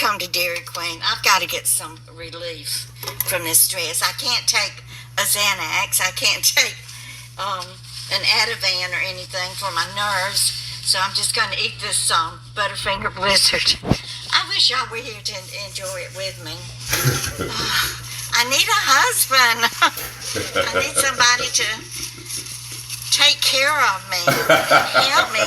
come to Dairy Queen. I've got to get some relief from this stress. I can't take a Xanax. I can't take an Ativan or anything for my nerves. So I'm just going to eat this Butterfinger Blizzard. I wish y'all were here to enjoy it with me. I need a husband. I need somebody to take care of me, help me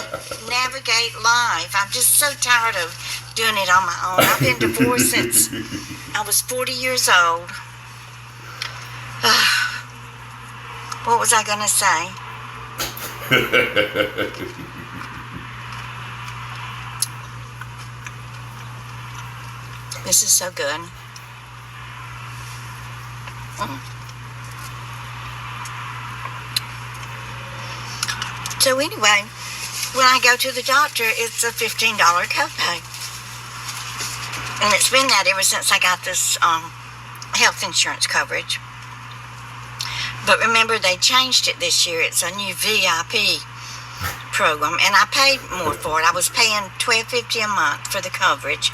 navigate life. I'm just so tired of doing it on my own. I've been divorced since I was 40 years old. What was I going to say? This is so good. So anyway, when I go to the doctor, it's a $15 copay. And it's been that ever since I got this health insurance coverage. But remember, they changed it this year. It's a new VIP program, and I paid more for it. I was paying $12.50 a month for the coverage.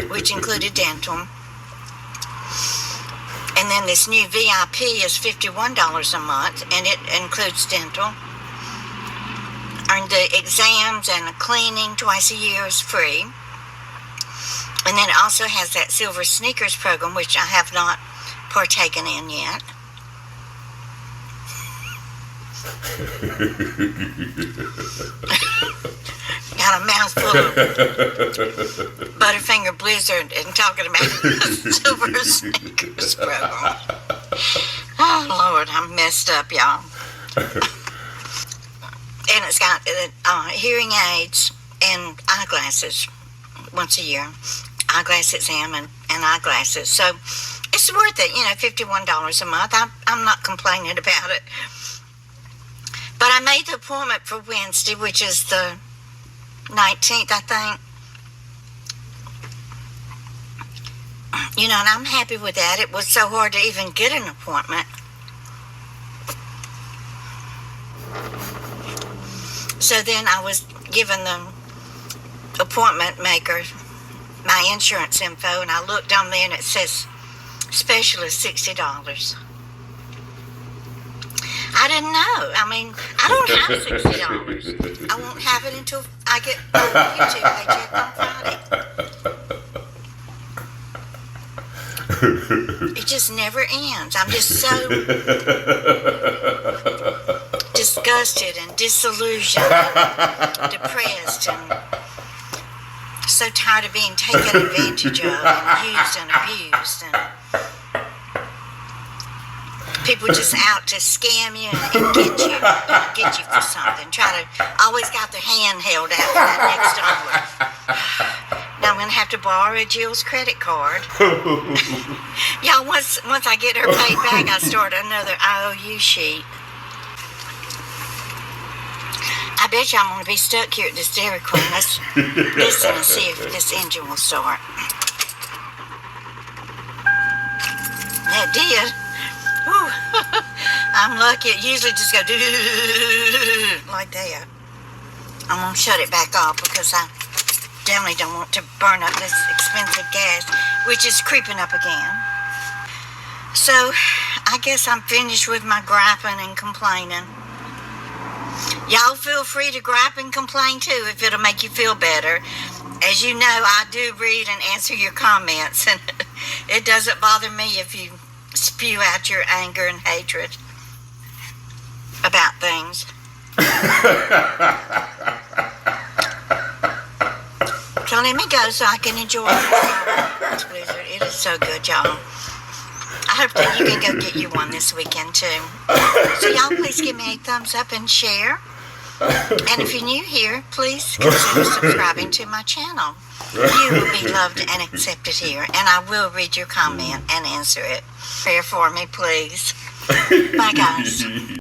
Which included dental. And then this new VIP is $51 a month, and it includes dental. And the exams and the cleaning twice a year is free. And then it also has that Silver Sneakers program, which I have not partaken in yet. Got a mouthful of Butterfinger Blizzard and talking about the Silver Sneakers program. Oh, Lord, I'm messed up, y'all. And it's got hearing aids and eyeglasses once a year. Eyeglass exam and eyeglasses. So it's worth it, $51 a month. I'm not complaining about it. But I made the appointment for Wednesday, which is the 19th, I think. And I'm happy with that. It was so hard to even get an appointment. So then I was given the appointment maker my insurance info, and I looked on there and it says specialist $60. I didn't know. I mean, I don't have $60. I won't have it until I get my YouTube paycheck on Friday. It just never ends. I'm just so disgusted and disillusioned and depressed and so tired of being taken advantage of and used and abused, and people just out to scam you and get you for something. Always got their hand held out for that next dollar. Now I'm gonna have to borrow Jill's credit card. Y'all, once I get her paid back, I start another IOU sheet. I bet you I'm going to be stuck here at this Dairy Queen. Let's listen and see if this engine will start. It did. Whew. I'm lucky. It usually just goes like that. I'm going to shut it back off because I definitely don't want to burn up this expensive gas, which is creeping up again. So I guess I'm finished with my griping and complaining. Y'all feel free to gripe and complain too if it'll make you feel better. As you know, I do read and answer your comments, and it doesn't bother me if you spew out your anger and hatred about things. So let me go so I can enjoy this blizzard. It is so good, y'all. I hope that you can go get you one this weekend too. So y'all please give me a thumbs up and share. And if you're new here, please consider subscribing to my channel. You will be loved and accepted here, and I will read your comment and answer it. Pray for me, please. Bye, guys.